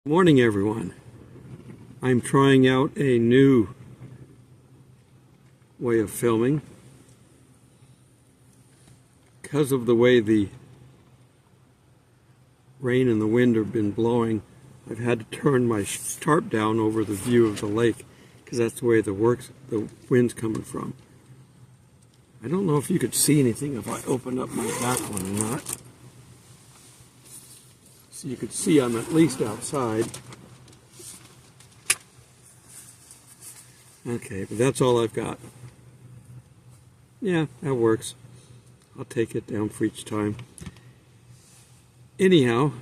Morning, everyone. I'm trying out a new way of filming. Because of the way the rain and the wind have been blowing, I've had to turn my tarp down over the view of the lake because that's the way the wind's coming from. I don't know if you could see anything if I open up my back one or not. So you could see I'm at least outside. Okay, but that's all I've got. Yeah, that works. I'll take it down for each time. Anyhow,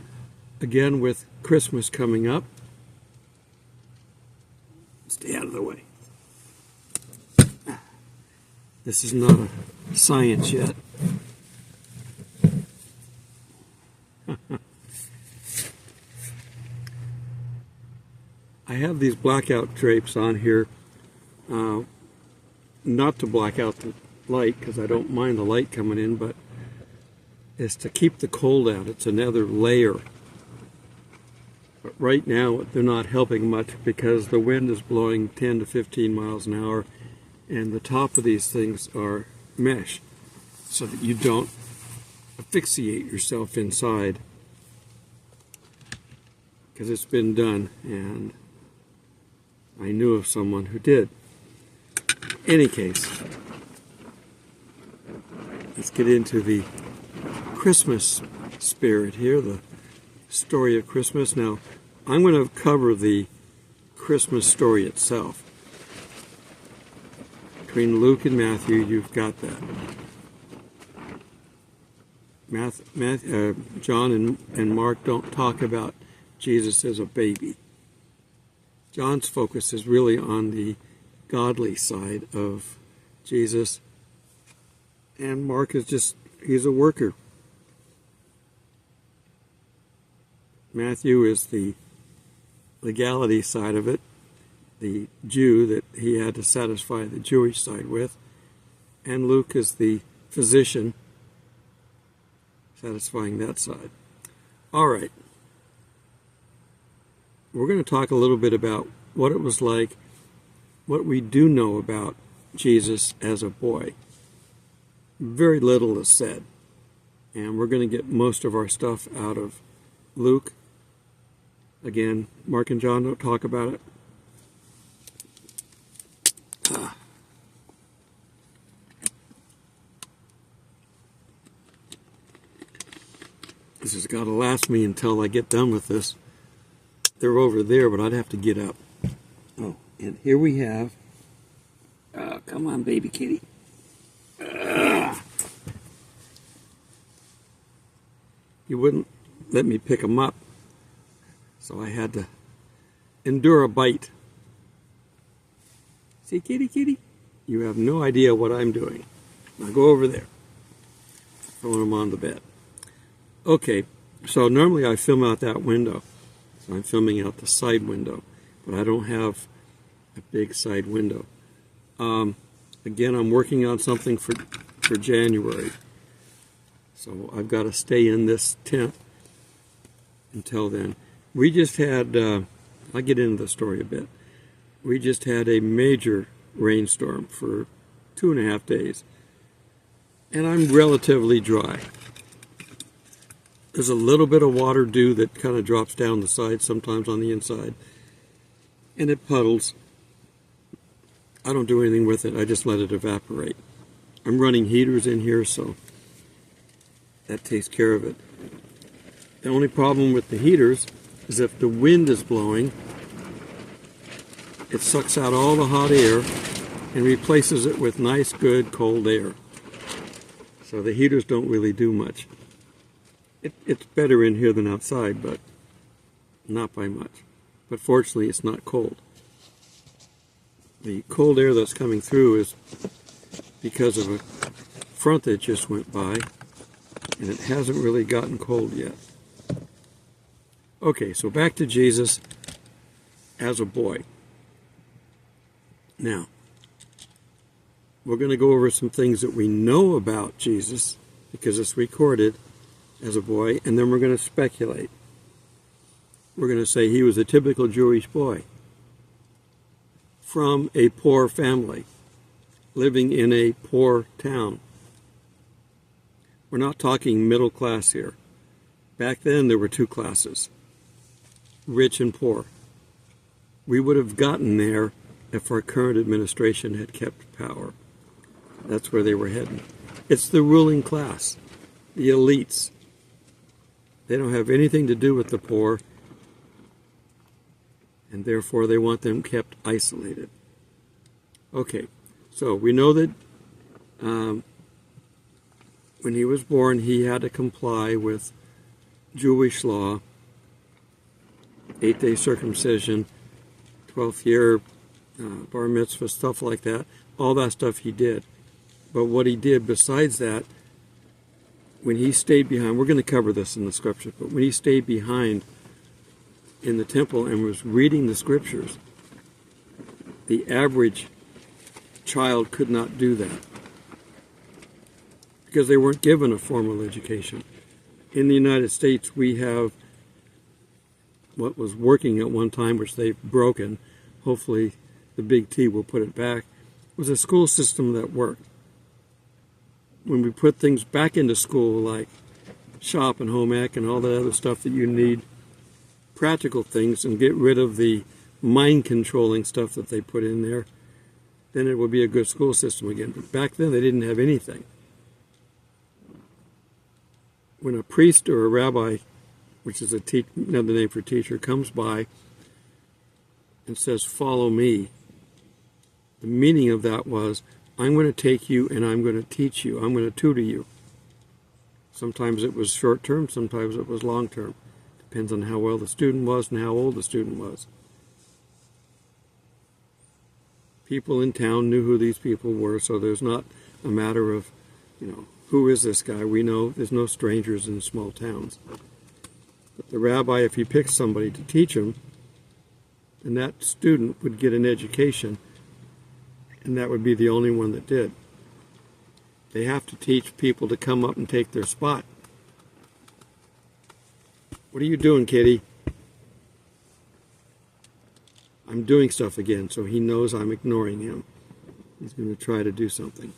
again with Christmas coming up, stay out of the way. This is not a science yet. I have these blackout drapes on here, not to black out the light because I don't mind the light coming in, but it's to keep the cold out. It's another layer. But right now they're not helping much because the wind is blowing 10 to 15 miles an hour and the top of these things are mesh so that you don't asphyxiate yourself inside, because it's been done and I knew of someone who did. Any case, let's get into the Christmas spirit here, the story of Christmas. Now, I'm going to cover the Christmas story itself. Between Luke and Matthew, you've got that. John and Mark don't talk about Jesus as a baby. John's focus is really on the godly side of Jesus, and Mark is just, he's a worker. Matthew is the legality side of it, the Jew that he had to satisfy the Jewish side with, and Luke is the physician satisfying that side. All right. We're going to talk a little bit about what it was like, what we do know about Jesus as a boy. Very little is said, and we're going to get most of our stuff out of Luke. Again, Mark and John don't talk about it. This has got to last me until I get done with this. They're over there, but I'd have to get up. Oh, and here we have... come on, baby kitty. You wouldn't let me pick them up, so I had to endure a bite. See, kitty, kitty? You have no idea what I'm doing. Now go over there. Throwing them on the bed. Okay, so normally I film out that window. So I'm filming out the side window, but I don't have a big side window. Again, I'm working on something for January. So I've got to stay in this tent until then. We just had, I'll get into the story a bit. We just had a major rainstorm for 2.5 days. And I'm relatively dry. There's a little bit of water dew that kind of drops down the side, sometimes on the inside. And it puddles. I don't do anything with it, I just let it evaporate. I'm running heaters in here, so that takes care of it. The only problem with the heaters is if the wind is blowing, it sucks out all the hot air and replaces it with nice, good, cold air. So the heaters don't really do much. It's better in here than outside, but not by much. But fortunately, it's not cold. The cold air that's coming through is because of a front that just went by, and it hasn't really gotten cold yet. Okay, so back to Jesus as a boy. Now, we're going to go over some things that we know about Jesus, because it's recorded as a boy, and then we're going to speculate. we're going to say he was a typical Jewish boy from a poor family, living in a poor town. We're not talking middle class here. Back then there were two classes, rich and poor. We would have gotten there if our current administration had kept power. That's where they were heading. It's the ruling class, the elites. They don't have anything to do with the poor, and therefore they want them kept isolated. Okay, so we know that when he was born, he had to comply with Jewish law, 8-day circumcision, 12th year bar mitzvah, stuff like that. All that stuff he did. But what he did besides that, when he stayed behind, we're going to cover this in the scriptures, but when he stayed behind in the temple and was reading the scriptures, the average child could not do that because they weren't given a formal education. In the United States, we have what was working at one time, which they've broken. Hopefully the big T will put it back, was a school system that worked. When we put things back into school, like shop and home ec and all that other stuff that you need, practical things, and get rid of the mind-controlling stuff that they put in there, then it would be a good school system again. But back then, they didn't have anything. When a priest or a rabbi, which is another name for teacher, comes by and says, "Follow me," the meaning of that was, I'm going to take you and I'm going to teach you. I'm going to tutor you. Sometimes it was short term, sometimes it was long term. Depends on how well the student was and how old the student was. People in town knew who these people were, so there's not a matter of, who is this guy? We know there's no strangers in small towns. But the rabbi, if he picked somebody to teach him, then that student would get an education, and that would be the only one that did. They have to teach people to come up and take their spot. What are you doing, kitty? I'm doing stuff again, so he knows I'm ignoring him. He's going to try to do something.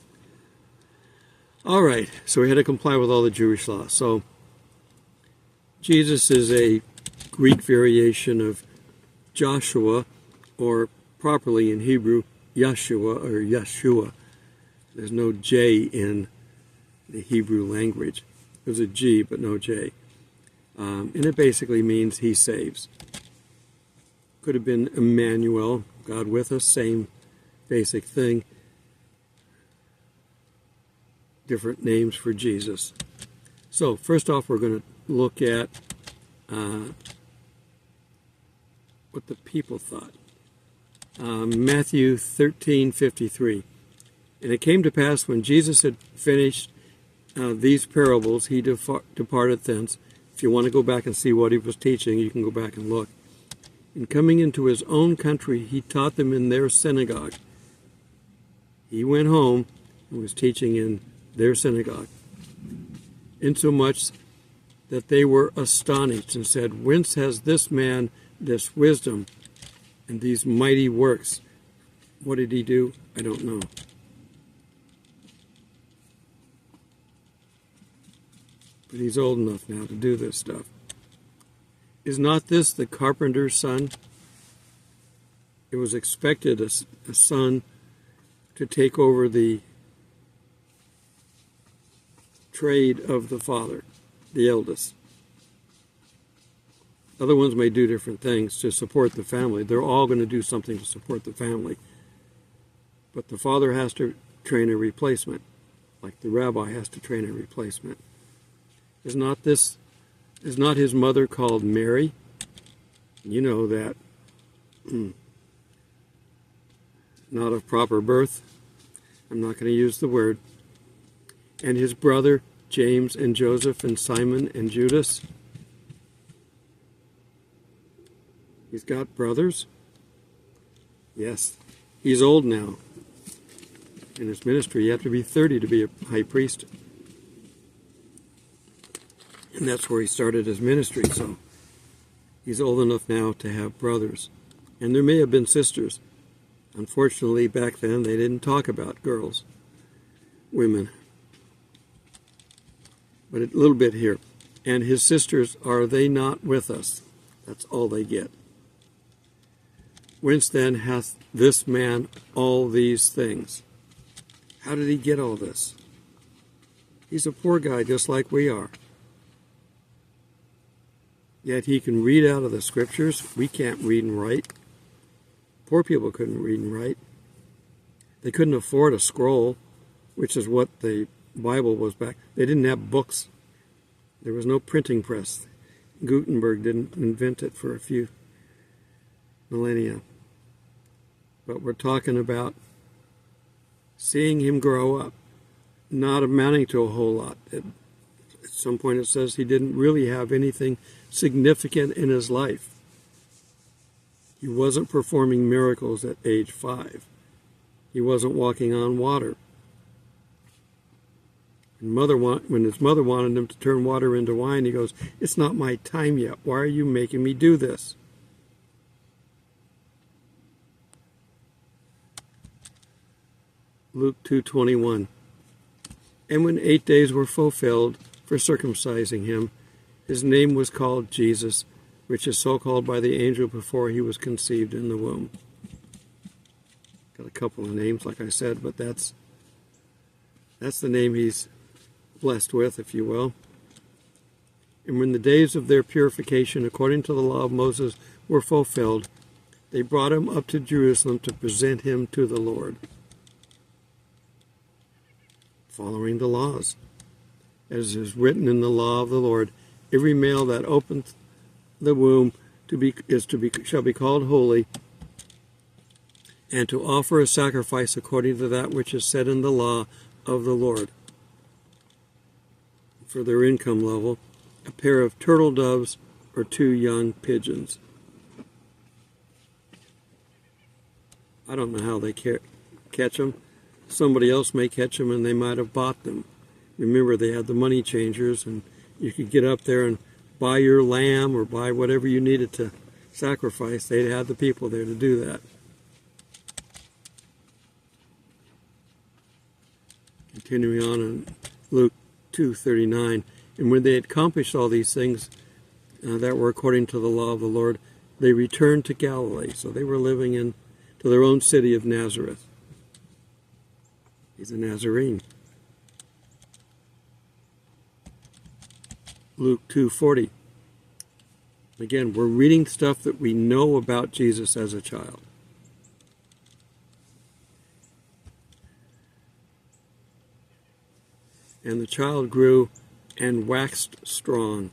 All right, so we had to comply with all the Jewish law. So Jesus is a Greek variation of Joshua, or properly in Hebrew, Yeshua or Yeshua. There's no J in the Hebrew language. There's a G, but no J. And it basically means he saves. Could have been Emmanuel, God with us, same basic thing. Different names for Jesus. So first off, we're going to look at what the people thought. Matthew 13:53. And it came to pass when Jesus had finished these parables, he departed thence. If you want to go back and see what he was teaching, you can go back and look. And coming into his own country, he taught them in their synagogue. He went home and was teaching in their synagogue, insomuch that they were astonished and said, "Whence has this man this wisdom and these mighty works?" What did he do? I don't know. But he's old enough now to do this stuff. Is not this the carpenter's son? It was expected a son to take over the trade of the father, the eldest. Other ones may do different things to support the family. They're all going to do something to support the family. But the father has to train a replacement, like the rabbi has to train a replacement. Is not his mother called Mary? You know that. Not of proper birth. I'm not going to use the word. And his brother, James and Joseph and Simon and Judas. He's got brothers. Yes. He's old now. In his ministry, you have to be 30 to be a high priest. And that's where he started his ministry, so He's old enough now to have brothers. And there may have been sisters. Unfortunately, back then, they didn't talk about girls, women. But a little bit here. And his sisters, are they not with us? That's all they get. Whence then hath this man all these things? How did he get all this? He's a poor guy just like we are. Yet he can read out of the scriptures. We can't read and write. Poor people couldn't read and write. They couldn't afford a scroll, which is what the Bible was back. They didn't have books. There was no printing press. Gutenberg didn't invent it for a few millennia. But we're talking about seeing him grow up, not amounting to a whole lot. At some point it says he didn't really have anything significant in his life. He wasn't performing miracles at age 5. He wasn't walking on water. When his mother wanted him to turn water into wine, he goes, "It's not my time yet. Why are you making me do this?" Luke 2:21. And when 8 days were fulfilled for circumcising him, his name was called Jesus, which is so called by the angel before he was conceived in the womb. Got a couple of names, like I said, but that's the name he's blessed with, if you will. And when the days of their purification, according to the law of Moses, were fulfilled, they brought him up to Jerusalem to present him to the Lord, following the laws. As is written in the law of the Lord, every male that openeth the womb shall be called holy, and to offer a sacrifice according to that which is said in the law of the Lord. For their income level, a pair of turtle doves or 2 young pigeons. I don't know how they catch them. Somebody else may catch them, and they might have bought them. Remember, they had the money changers, and you could get up there and buy your lamb or buy whatever you needed to sacrifice. They'd have the people there to do that. Continuing on in Luke 2:39, and when they had accomplished all these things that were according to the law of the Lord, they returned to Galilee. So they were living to their own city of Nazareth. He's a Nazarene. Luke 2:40. Again, we're reading stuff that we know about Jesus as a child. And the child grew and waxed strong.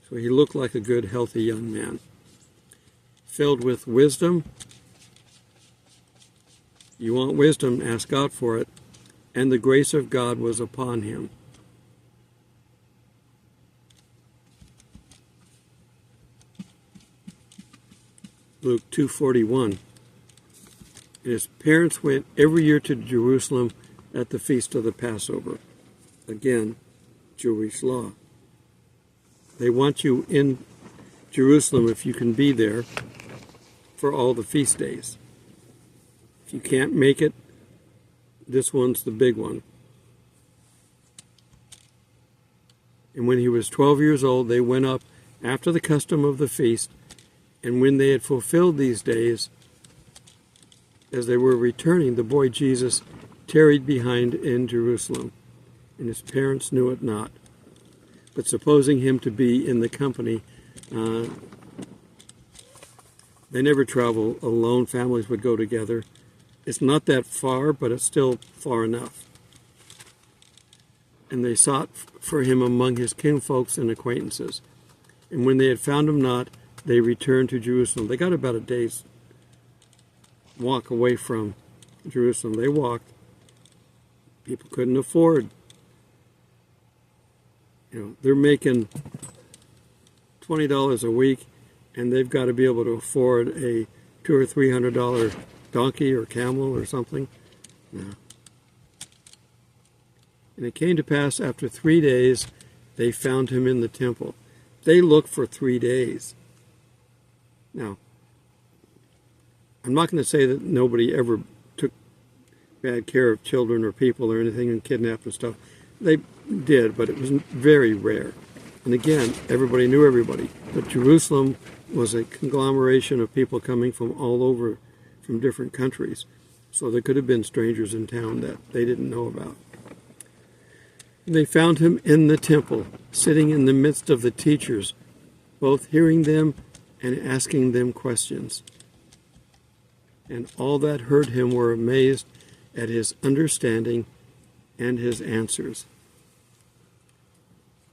So he looked like a good, healthy young man. Filled with wisdom. You want wisdom, ask God for it. And the grace of God was upon him. Luke 2:41. And his parents went every year to Jerusalem at the feast of the Passover. Again, Jewish law. They want you in Jerusalem if you can be there for all the feast days. If you can't make it, this one's the big one. And when he was 12 years old, they went up after the custom of the feast, and when they had fulfilled these days, as they were returning, the boy Jesus tarried behind in Jerusalem, and his parents knew it not. But supposing him to be in the company, they never travel alone. Families would go together. It's not that far, but it's still far enough. And they sought for him among his kinfolks and acquaintances. And when they had found him not, they returned to Jerusalem. They got about a day's walk away from Jerusalem. They walked. People couldn't afford. They're making $20 a week, and they've got to be able to afford a $200 or $300 donkey or camel or something. No. And it came to pass after 3 days, they found him in the temple. they looked for 3 days. Now, I'm not going to say that nobody ever took bad care of children or people or anything and kidnapped and stuff. They did, but it was very rare. And again, everybody knew everybody. But Jerusalem was a conglomeration of people coming from all over, from different countries. So there could have been strangers in town that they didn't know about. And they found him in the temple, sitting in the midst of the teachers, both hearing them and asking them questions. And all that heard him were amazed at his understanding and his answers.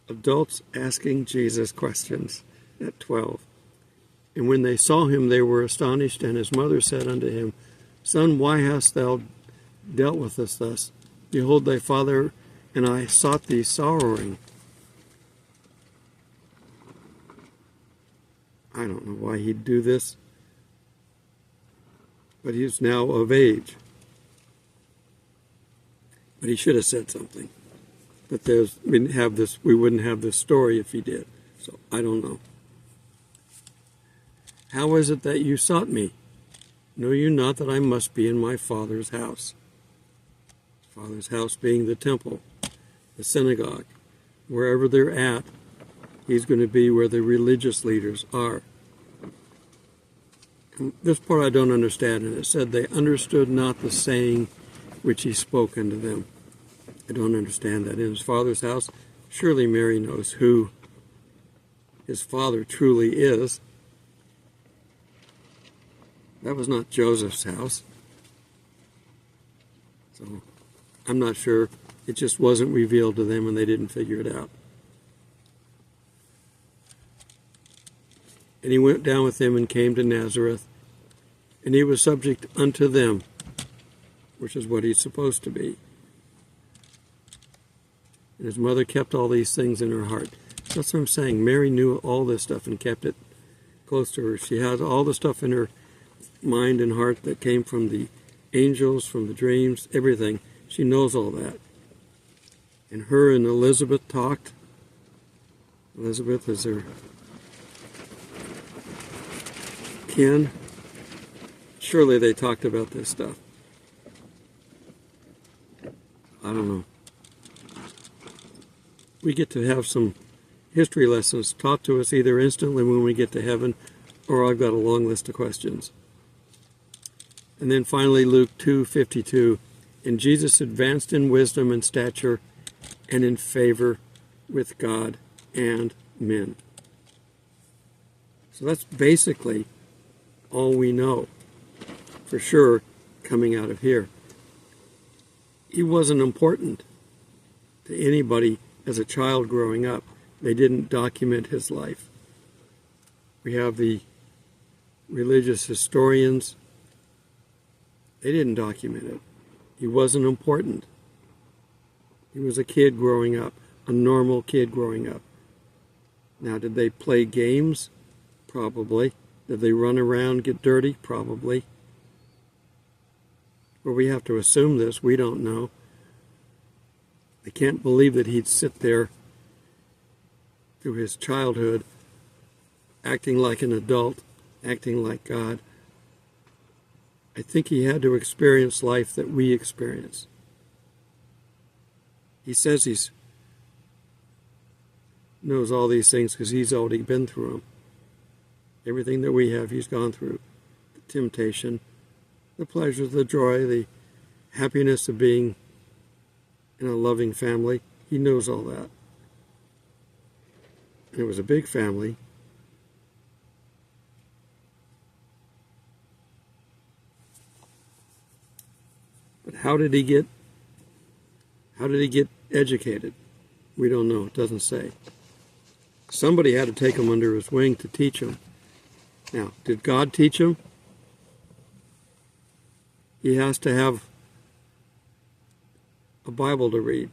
Adults asking Jesus questions at 12. And when they saw him, they were astonished, and his mother said unto him, Son, why hast thou dealt with us thus? Behold, thy father and I sought thee sorrowing. I don't know why he'd do this, but he's now of age. But he should have said something. But we wouldn't have this story if he did. So I don't know. How is it that you sought me? Know you not that I must be in my Father's house? Father's house being the temple, the synagogue. Wherever they're at, he's going to be where the religious leaders are. And this part I don't understand, and it said they understood not the saying which he spoke unto them. I don't understand that. In his Father's house, surely Mary knows who his father truly is. That was not Joseph's house. So I'm not sure. It just wasn't revealed to them and they didn't figure it out. And he went down with them and came to Nazareth, and he was subject unto them, which is what he's supposed to be. And his mother kept all these things in her heart. That's what I'm saying. Mary knew all this stuff and kept it close to her. She had all the stuff in her mind and heart that came from the angels, from the dreams, everything. She knows all that. And her and Elizabeth talked. Elizabeth is her kin. Surely they talked about this stuff. I don't know. We get to have some history lessons taught to us either instantly when we get to heaven, or I've got a long list of questions. And then finally Luke 2:52, and Jesus advanced in wisdom and stature and in favor with God and men. So that's basically all we know for sure coming out of here. He wasn't important to anybody as a child growing up. They didn't document his life. We have the religious historians. They didn't document it. He wasn't important. He was a kid growing up, a normal kid growing up. Now, did they play games? Probably. Did they run around, get dirty? Probably. But we have to assume this. We don't know. I can't believe that he'd sit there through his childhood acting like an adult, acting like God. I think he had to experience life that we experience. He says he knows all these things because he's already been through them. Everything that we have, he's gone through. The temptation, the pleasure, the joy, the happiness of being in a loving family. He knows all that. And it was a big family. But how did he get educated? We don't know. It doesn't say. Somebody had to take him under his wing to teach him. Now, did God teach him? He has to have a Bible to read.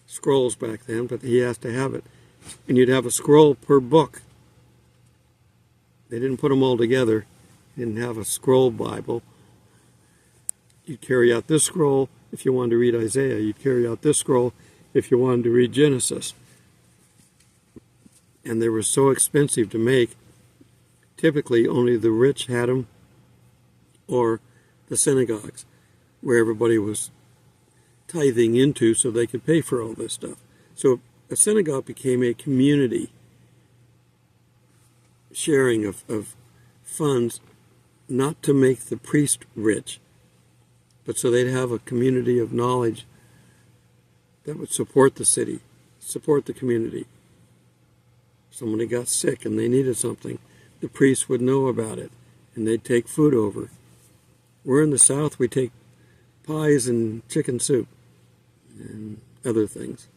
Scrolls back then, but he has to have it. And you'd have a scroll per book. They didn't put them all together. They didn't have a scroll Bible. You'd carry out this scroll if you wanted to read Isaiah. You'd carry out this scroll if you wanted to read Genesis. and they were so expensive to make, typically only the rich had them, or the synagogues, where everybody was tithing into so they could pay for all this stuff. So a synagogue became a community sharing of funds, not to make the priest rich, but so they'd have a community of knowledge that would support the city, support the community. Somebody got sick and they needed something, the priest would know about it, and they'd take food over. We're in the South, we take pies and chicken soup and other things.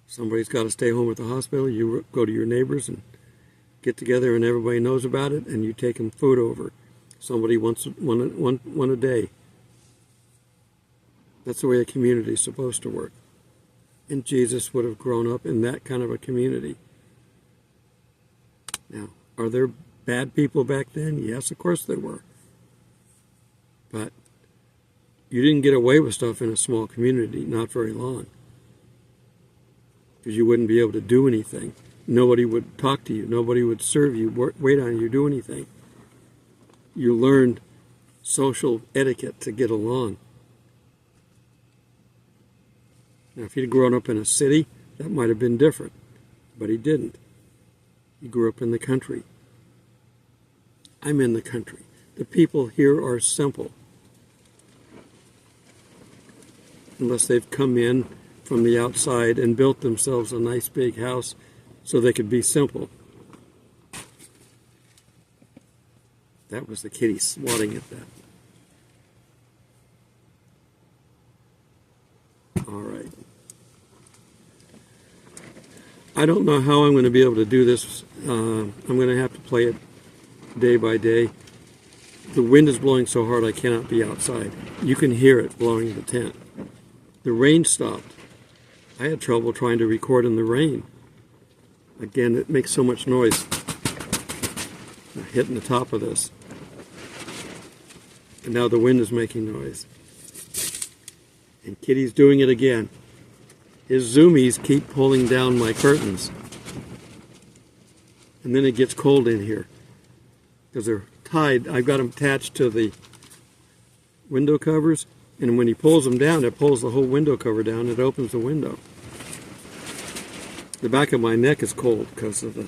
Somebody's got to stay home at the hospital, you go to your neighbors and get together and everybody knows about it, and you take them food over. Somebody wants one a day. That's the way a community is supposed to work. And Jesus would have grown up in that kind of a community. Now, are there bad people back then? Yes, of course there were. But you didn't get away with stuff in a small community, not very long. Because you wouldn't be able to do anything. Nobody would talk to you. Nobody would serve you, wait on you, do anything. You learned social etiquette to get along. Now, if he'd grown up in a city, that might have been different. But he didn't. He grew up in the country. I'm in the country. The people here are simple. Unless they've come in from the outside and built themselves a nice big house so they could be simple. That was the kitty swatting at that. All right. I don't know how I'm going to be able to do this. I'm going to have to play it day by day. The wind is blowing so hard I cannot be outside. You can hear it blowing the tent. The rain stopped. I had trouble trying to record in the rain. Again, it makes so much noise. I'm hitting the top of this. And now the wind is making noise. And Kitty's doing it again. His zoomies keep pulling down my curtains. And then it gets cold in here. Because they're tied. I've got them attached to the window covers. And when he pulls them down, it pulls the whole window cover down. It opens the window. The back of my neck is cold because of the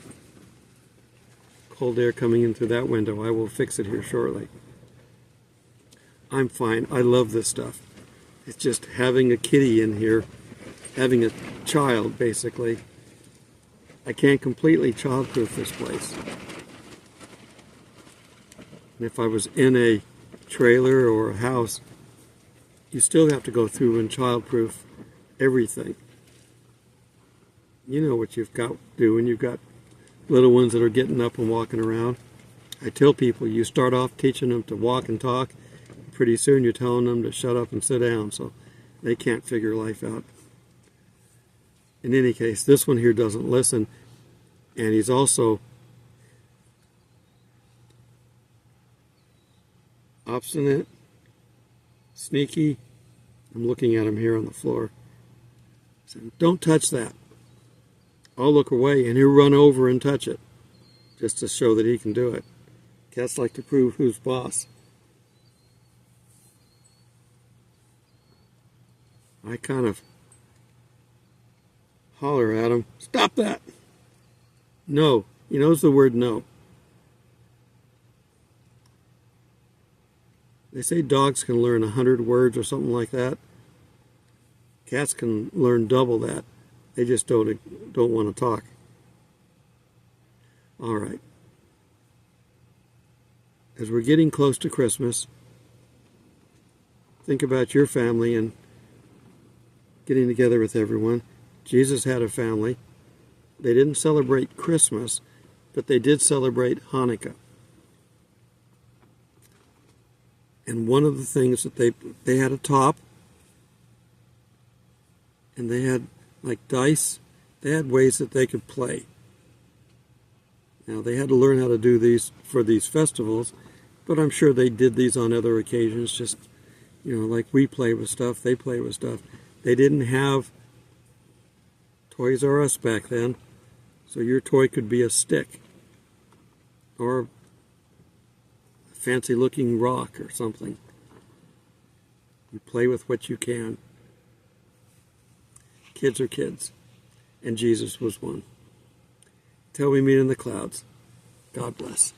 cold air coming in through that window. I will fix it here shortly. I'm fine. I love this stuff. It's just having a kitty in here, having a child, basically. I can't completely childproof this place. And if I was in a trailer or a house, you still have to go through and childproof everything. You know what you've got to do when you've got little ones that are getting up and walking around. I tell people, you start off teaching them to walk and talk. Pretty soon you're telling them to shut up and sit down, so they can't figure life out. In any case, this one here doesn't listen, and he's also obstinate, sneaky. I'm looking at him here on the floor. So, don't touch that. I'll look away, and he'll run over and touch it, just to show that he can do it. Cats like to prove who's boss. I kind of holler at him, stop that! No. He knows the word no. They say dogs can learn 100 words or something like that. Cats can learn double that. They just don't want to talk. All right. As we're getting close to Christmas, think about your family and getting together with everyone. Jesus had a family. They didn't celebrate Christmas, but they did celebrate Hanukkah. And one of the things that they had a top, and they had like dice. They had ways that they could play. Now they had to learn how to do these for these festivals, but I'm sure they did these on other occasions, just, you know, like we play with stuff, they play with stuff. They didn't have Toys R Us back then. So your toy could be a stick or a fancy looking rock or something. You play with what you can. Kids are kids, and Jesus was one. Till we meet in the clouds, God bless.